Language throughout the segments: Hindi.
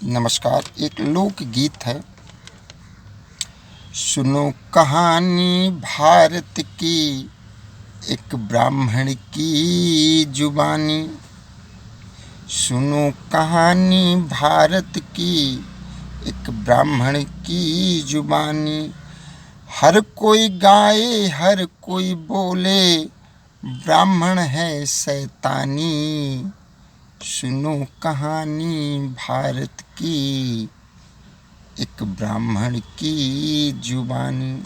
नमस्कार। एक लोकगीत है। सुनो कहानी भारत की, एक ब्राह्मण की जुबानी। सुनो कहानी भारत की, एक ब्राह्मण की जुबानी। हर कोई गाए हर कोई बोले, ब्राह्मण है शैतानी। सुनो कहानी भारत की, एक ब्राह्मण की जुबानी।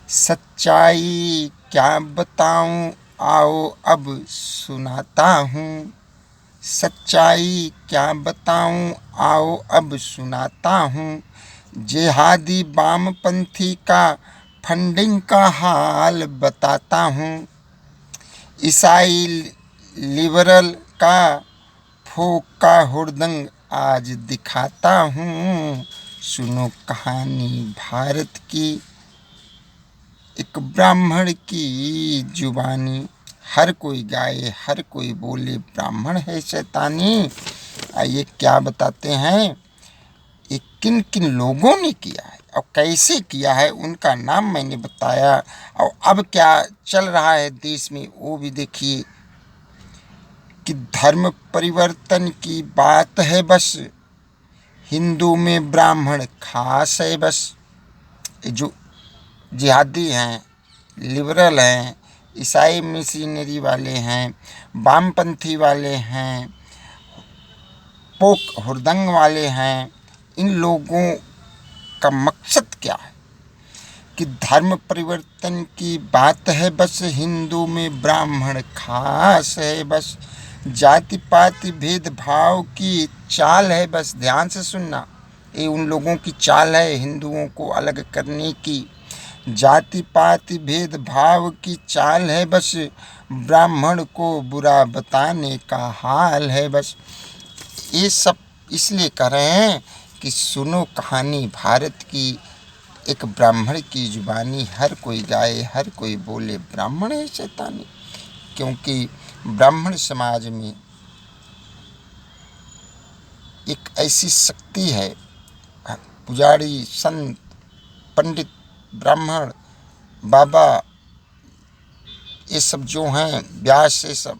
सच्चाई क्या बताऊं, आओ अब सुनाता हूँ। सच्चाई क्या बताऊं, आओ अब सुनाता हूँ। जिहादी वामपंथी का फंडिंग का हाल बताता हूँ। ईसाई लिबरल का फोक का हुड़दंग आज दिखाता हूँ। सुनो कहानी भारत की, एक ब्राह्मण की जुबानी। हर कोई गाए हर कोई बोले, ब्राह्मण है शैतानी। आइए क्या बताते हैं, ये किन किन लोगों ने किया है और कैसे किया है, उनका नाम मैंने बताया। और अब क्या चल रहा है देश में वो भी देखिए कि धर्म परिवर्तन की बात है बस, हिंदू में ब्राह्मण खास है बस। जो जिहादी हैं, लिबरल हैं, ईसाई मिशनरी वाले हैं, वामपंथी वाले हैं, पोक हुड़दंग वाले हैं, इन लोगों का मकसद क्या है कि धर्म परिवर्तन की बात है बस, हिंदू में ब्राह्मण खास है बस। जाति पाति भेदभाव की चाल है बस। ध्यान से सुनना, ये उन लोगों की चाल है हिंदुओं को अलग करने की। जाति पाति भेदभाव की चाल है बस, ब्राह्मण को बुरा बताने का हाल है बस। ये सब इसलिए कर रहे हैं कि सुनो कहानी भारत की, एक ब्राह्मण की जुबानी। हर कोई गाए हर कोई बोले, ब्राह्मण है शैतानी। क्योंकि ब्राह्मण समाज में एक ऐसी शक्ति है, पुजारी संत पंडित ब्राह्मण बाबा ये सब जो हैं, व्यास, ये सब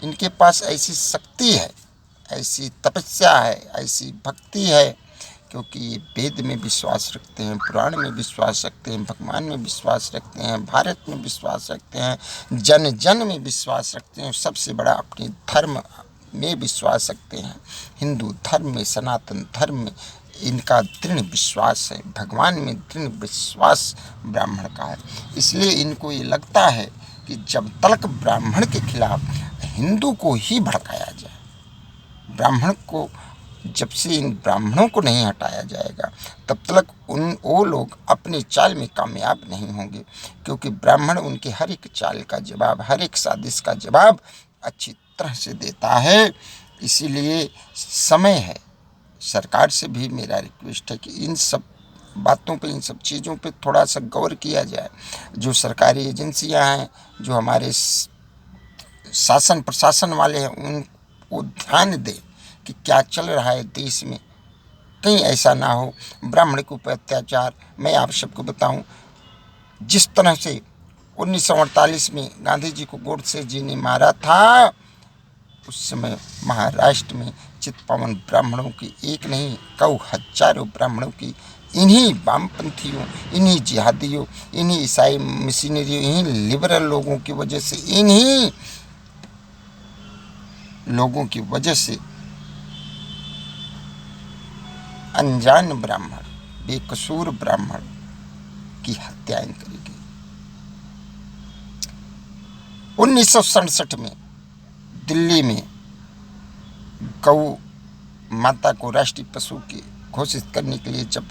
इनके पास ऐसी शक्ति है, ऐसी तपस्या है, ऐसी भक्ति है, क्योंकि ये वेद में विश्वास रखते हैं, पुराण में विश्वास रखते हैं, भगवान में विश्वास रखते हैं, भारत में विश्वास रखते हैं, जन जन में विश्वास रखते हैं। सबसे बड़ा अपने धर्म में विश्वास रखते हैं। हिंदू धर्म में, सनातन धर्म में इनका दृढ़ विश्वास है, भगवान में दृढ़ विश्वास ब्राह्मण का है। इसलिए इनको ये लगता है कि जब तक ब्राह्मण के खिलाफ हिंदू को ही भड़काया जाए, ब्राह्मण को जब से इन ब्राह्मणों को नहीं हटाया जाएगा, तब तक वो लोग अपनी चाल में कामयाब नहीं होंगे। क्योंकि ब्राह्मण उनके हर एक चाल का जवाब, हर एक साजिश का जवाब अच्छी तरह से देता है। इसीलिए समय है, सरकार से भी मेरा रिक्वेस्ट है कि इन सब बातों पे, इन सब चीज़ों पे थोड़ा सा गौर किया जाए। जो सरकारी एजेंसियां हैं, जो हमारे शासन प्रशासन वाले हैं, उनको ध्यान दें कि क्या चल रहा है देश में। कहीं ऐसा ना हो ब्राह्मण के ऊपर अत्याचार। मैं आप सबको बताऊं, जिस तरह से 1948 में गांधी जी को गोडसे जी ने मारा था, उस समय महाराष्ट्र में चितपावन ब्राह्मणों की एक नहीं कई हजारों ब्राह्मणों की इन्हीं वामपंथियों, इन्हीं जिहादियों, इन्हीं ईसाई मिशनरियों, इन्हीं लिबरल लोगों की वजह से, इन्हीं लोगों की वजह से अनजान ब्राह्मण, बेकसूर ब्राह्मण की हत्याएं करी गई। 1967 में दिल्ली में गौ माता को राष्ट्रीय पशु के घोषित करने के लिए जब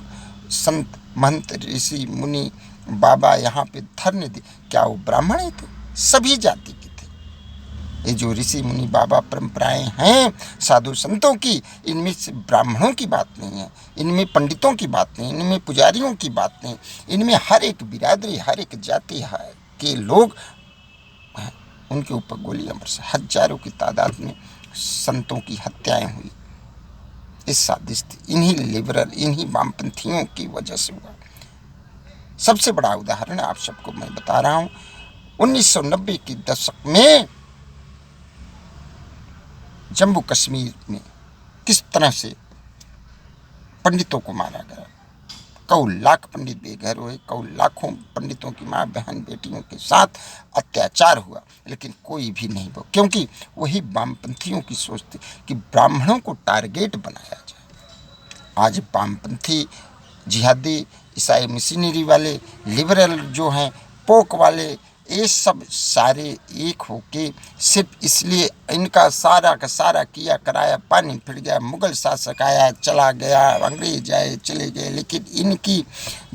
संत महंत ऋषि मुनि बाबा यहाँ पे धरने दे, क्या वो ब्राह्मण ही थे? सभी जाति के थे। ये जो ऋषि मुनि बाबा परंपराएं हैं साधु संतों की, इनमें से ब्राह्मणों की बात नहीं है, इनमें पंडितों की बात नहीं, इनमें पुजारियों की बात नहीं, इनमें हर एक बिरादरी, हर एक जाति के लोग हैं। उनके ऊपर गोली अमर से हजारों की तादाद में संतों की हत्याएं हुई। इस सादिस्ट इन्हीं लिबरल, इन्हीं वामपंथियों की वजह से हुआ। सबसे बड़ा उदाहरण आप सबको मैं बता रहा हूं, 1990 के दशक में जम्मू कश्मीर में किस तरह से पंडितों को मारा गया। कई लाख पंडित बेघर हुए, कई लाखों पंडितों की माँ बहन बेटियों के साथ अत्याचार हुआ, लेकिन कोई भी नहीं बोला, क्योंकि वही वामपंथियों की सोच थी कि ब्राह्मणों को टारगेट बनाया जाए। आज वामपंथी, जिहादी, ईसाई मिशनरी वाले, लिबरल जो हैं, पोक वाले, ये सब सारे एक होके सिर्फ इसलिए इनका सारा का सारा किया कराया पानी फिर गया, मुगल शासक आया चला गया, अंग्रेज आए चले गए, लेकिन इनकी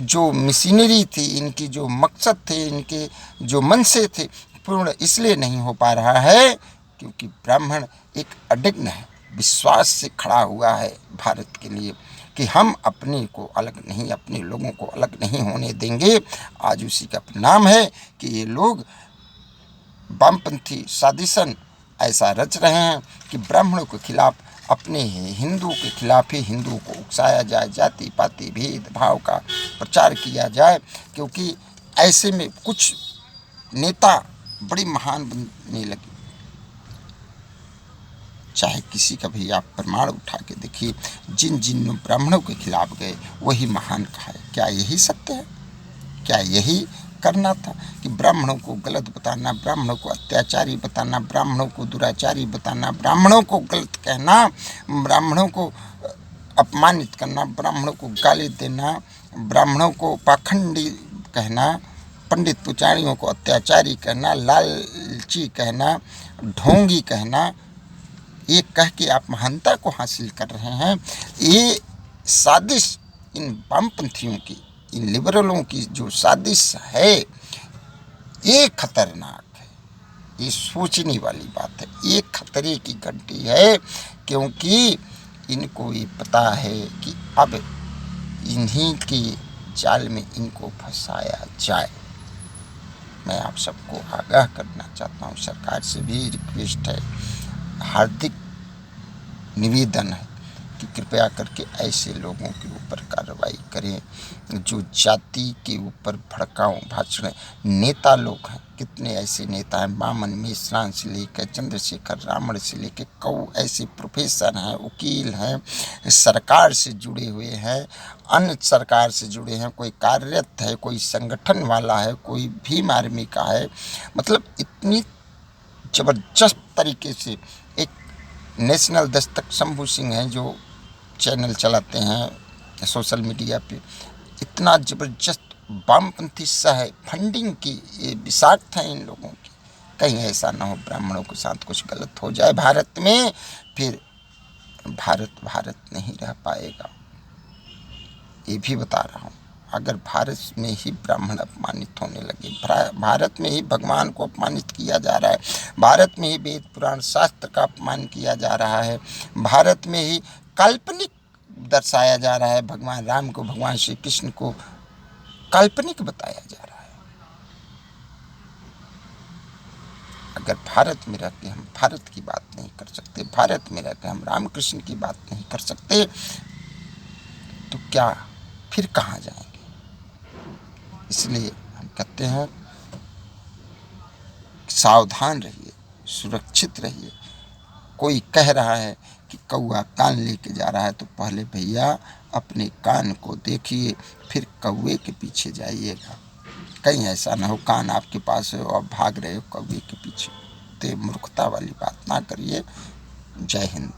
जो मिशनरी थी, इनकी जो मकसद थे, इनके जो मनसे थे, पूर्ण इसलिए नहीं हो पा रहा है क्योंकि ब्राह्मण एक अडिग्न है, विश्वास से खड़ा हुआ है भारत के लिए कि हम अपने को अलग नहीं, अपने लोगों को अलग नहीं होने देंगे। आज उसी का परिणाम है कि ये लोग वामपंथी साजिशन ऐसा रच रहे हैं कि ब्राह्मणों के खिलाफ, अपने हिंदू के खिलाफ ही हिंदुओं को उकसाया जाए, जाति पाति भेदभाव का प्रचार किया जाए, क्योंकि ऐसे में कुछ नेता बड़ी महान बनने लगे। चाहे किसी का भी आप प्रमाण उठा के देखिए, जिन जिन ब्राह्मणों के खिलाफ गए वही महान कहा है। क्या यही सत्य है? क्या यही करना था कि ब्राह्मणों को गलत बताना, ब्राह्मणों को अत्याचारी बताना, ब्राह्मणों को दुराचारी बताना, ब्राह्मणों को गलत कहना, ब्राह्मणों को अपमानित करना, ब्राह्मणों को गाली देना, ब्राह्मणों को पाखंडी कहना, पंडित पुजारियों को अत्याचारी कहना, लालची कहना, ढोंगी कहना, ये कह के आप महानता को हासिल कर रहे हैं। ये साजिश इन वामपंथियों की, इन लिबरलों की जो साजिश है, ये खतरनाक है, ये सोचने वाली बात है, ये खतरे की घंटी है, क्योंकि इनको ये पता है कि अब इन्हीं के जाल में इनको फंसाया जाए। मैं आप सबको आगाह करना चाहता हूँ, सरकार से भी रिक्वेस्ट है, हार्दिक निवेदन है कि कृपया करके ऐसे लोगों के ऊपर कार्रवाई करें जो जाति के ऊपर भड़काऊ भाषण। नेता लोग हैं, कितने ऐसे नेता हैं, मामन मिश्रान से लेकर चंद्रशेखर रावण से लेकर कई ऐसे प्रोफेसर हैं, वकील हैं, सरकार से जुड़े हुए हैं, अन्य सरकार से जुड़े हैं, कोई कार्यरत है, कोई संगठन वाला है, कोई भीम आर्मी का है। मतलब इतनी ज़बरदस्त तरीके से एक नेशनल दस्तक शंभू सिंह हैं जो चैनल चलाते हैं सोशल मीडिया पे, इतना ज़बरदस्त वामपंथी सह फंडिंग की ये विषाक्त हैं इन लोगों की। कहीं ऐसा ना हो ब्राह्मणों के साथ कुछ गलत हो जाए भारत में, फिर भारत भारत नहीं रह पाएगा। ये भी बता रहा हूँ, अगर भारत में ही ब्राह्मण अपमानित होने लगे, भारत में ही भगवान को अपमानित किया जा रहा है, भारत में ही वेद पुराण शास्त्र का अपमान किया जा रहा है, भारत में ही काल्पनिक दर्शाया जा रहा है, भगवान राम को, भगवान श्री कृष्ण को काल्पनिक बताया जा रहा है। अगर भारत में रह के हम भारत की बात नहीं कर सकते, भारत में रह के हम रामकृष्ण की बात नहीं कर सकते, तो क्या फिर कहाँ जाएंगे? इसलिए हम कहते हैं सावधान रहिए, सुरक्षित रहिए। कोई कह रहा है कि कौआ कान लेके जा रहा है, तो पहले भैया अपने कान को देखिए, फिर कौए के पीछे जाइएगा। कहीं ऐसा ना हो कान आपके पास है और भाग रहे हो कौए के पीछे। तो मूर्खता वाली बात ना करिए। जय हिंद।